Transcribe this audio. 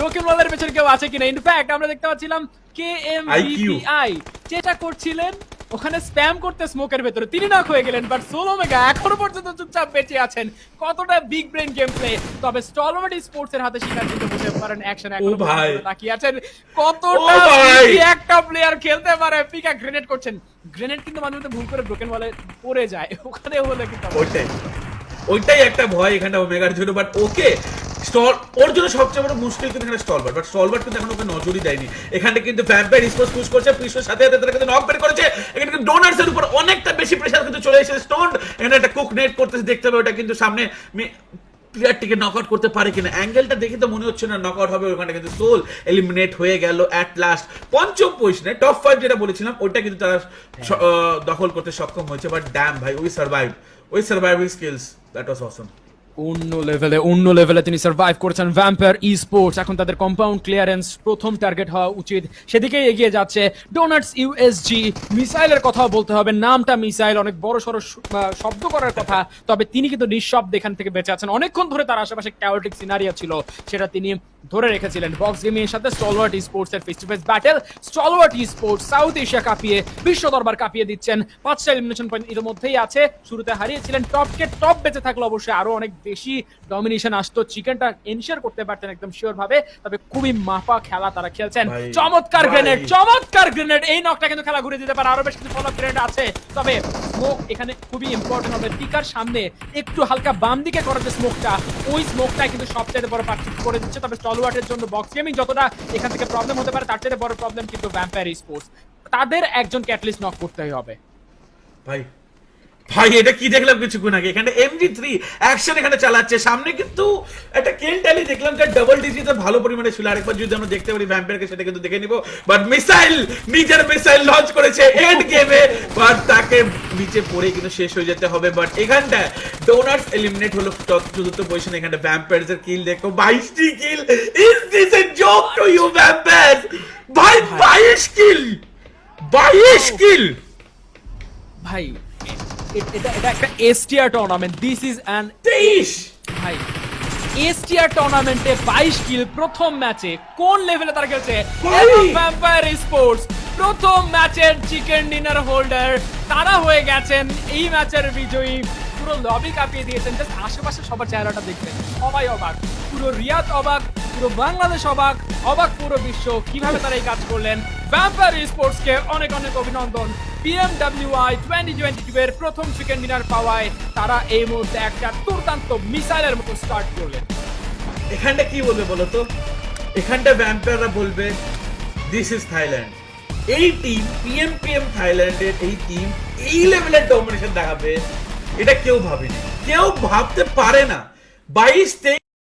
Broken ওয়ালের পেছনে কেউ আছে কিনা। ইনফ্যাক্ট আমরা দেখতে পাচ্ছিলাম PMWI যেটা করছিলেন ওখানে স্প্যাম করতে স্মোকের ভেতরে তিনি নক হয়ে গেলেন, বাট সোলো মেগা এখনো পর্যন্ত চুপচাপ বেঁচে আছেন। কতটা বিগ ব্রেন গেম প্লে, তবে স্টলওয়ার্ড স্পোর্টস এর হাতে শিকার কিন্তু হতে পারেন অ্যাকশন এখনো পর্যন্ত তাকিয়ে আছেন। কতটা একটা প্লেয়ার খেলতে পারে। পিকা গ্রেনেড করছেন, গ্রেনেড কিন্তু মাঝে মধ্যে ভুল করে ব্রোকেন ওয়ালে পড়ে যায়, ওখানে হলে কিন্তু ওইটাই একটা ভয় এখানে ওমেগার জন্য। বাট ওকে স্টল ওর জন্য সবচেয়ে বড় মুশকিল কিন্তু এখানে স্টলবার্ট, বাট স্টলবার্ট কিন্তু এখন ওকে নজরই দেয়নি। এখানে কিন্তু ভ্যাম্পায়ার স্পোর্টস পুশ করছে, পিছনের সাথে সাথে তারা কিন্তু নক বের করেছে। এখানে কিন্তু ডোনার্স এর উপর অনেকটা বেশি প্রেসার কিন্তু চলে এসেছে। স্টোন এখানে একটা কুক নেট করতেছে, দেখতে হবে ওটা কিন্তু সামনে প্লেয়ারটিকে নকআউট করতে পারে কিনা। অ্যাঙ্গেলটা দেখে তো মনে হচ্ছে না নকআউট হবে। ওখানে কিন্তু সোল এলিমিনেট হয়ে গেল অ্যাট লাস্ট। পঞ্চম পজিশনে টপ 5 যেটা বলেছিলাম ওটা কিন্তু তারা দখল করতে সক্ষম হয়েছে। বাট ড্যাম ভাই, we surviving skills, that was awesome. অন্য লেভেলে তিনি সার্ভাইভ করেছেন ভ্যাম্পায়ার স্পোর্টস। এখন তাদের কম্পাউন্ড ক্লিয়ারেন্স প্রথম টার্গেট হওয়া উচিত, সেদিকেই এগিয়ে যাচ্ছে। ডোনাটস ইউএসজি মিসাইলের কথাও বলতে হবে, নামটা মিসাইল, অনেক বড় সড়ো শব্দ করার কথা, তবে তিনি কিন্তু নিঃশব্দ এখান থেকে বেঁচে আছেন। অনেকক্ষণ ধরে তার আশেপাশে ক্যাওটিক সিনারিও ছিল, সেটা তিনি ধরে রেখেছিলেন। বক্স গেমিং এর সাথে স্টলওয়ার্ড স্পোর্টস এর face to face battle. Stalwart sports south Asia কাঁপিয়ে বিশ্ব দরবার কাঁপিয়ে দিচ্ছেন। 5টা এলিমিনেশন পয়েন্ট এর মধ্যেই আছে, শুরুতে হারিয়েছিলেন টপকে, টপ বেঁচে থাকলে অবশ্যই আরো অনেক বেশি ডমিনেশন আসতো, চিকেনটা এনশিওর করতে পারতেন একদম শিওর ভাবে। তবে খুবই মাপা খেলা তারা খেলছেন। চমৎকার গ্রেনেড, এই নকটা কিন্তু খেলা ঘুরে দিতে পারে। আরো বেশ কিছু ফলো গ্রেনেড আছে, তবে স্মোক এখানে খুবই ইম্পর্টেন্ট হবে। পিকার সামনে একটু হালকা বাম দিকে করা যে স্মোকটা, ওই স্মোকটা কিন্তু সবচেয়ে বড় পার্থক্য করে দিচ্ছে। তবে স্টলওয়ার্ডের জন্য বক্স গেমিং যতটা এখান থেকে প্রবলেম হতে পারে, তার চেয়ে বড় প্রবলেম কিন্তু ভ্যাম্পায়ার স্পোর্টস। তাদের একজনকে অ্যাটলিস্ট নক করতেই হবে। ভাই এটা কি দেখলাম কিছুক্ষণ আগে, এখানে MG3 অ্যাকশন এখানে চালাচ্ছে। সামনে কিন্তু একটা কিল ট্যালি দেখলাম যে ডাবল ডিজিটে ভালো পরিমাণে ছিল। আরেকবার যদি আমরা দেখতে পারি ভ্যাম্পায়ারকে, সেটা কিন্তু দেখে নিব। বাট নিজের মিসাইল লঞ্চ করেছে এন্ড গেমে, বাট তাকে নিচে পড়ে কিন্তু শেষ হয়ে যেতে হবে। বাট এখানটা ডোনার্স এলিমিনেট হলো চতুর্থ পজিশনে। এখানে ভ্যাম্পায়ারস এর কিল দেখো, 22টি kill. Is this a joke to you vampires? ভাই 22 কিল ভাই, এটা একটা STR tournament. This is an 23 ভাই, এসটিআর টুর্নামেন্টে 22 কিল প্রথম ম্যাচে, কোন লেভেলে তারা খেলছে। ভ্যাম্পায়ার স্পোর্টস প্রথম ম্যাচের চিকেন ডিনার হোল্ডার তারা হয়ে গেছেন এই ম্যাচের বিজয়ী। পুরো লবি কাঁপিয়ে দিয়েছেন। জাস্ট আশেপাশে সবার চেহারাটা দেখবেন, সবাই অবাক, পুরো রিয়াদ অবাক, পুরো বাংলাদেশ অবাক, পুরো বিশ্ব কিভাবে তারা এই কাজ করলেন। ভ্যাম্পায়ার স্পোর্টস কে অনেক অভিনন্দন। PMWI 2022 এর প্রথম চিকেন ডিনার পাওয়ায় তারা এই মুহূর্তে একটা দুর্দান্ত মিসাইলের মতো স্টার্ট করলেন। এখানটা কি বলবে বলো তো? এখানটা ভ্যাম্পায়াররা বলবে দিস ইজ থাইল্যান্ড। এই টিম PM থাইল্যান্ডের এই টিম এই লেভেলের ডমিনেশন দেখাবে, এটা কেউ ভাবেনি, কেউ ভাবতে পারে না। 22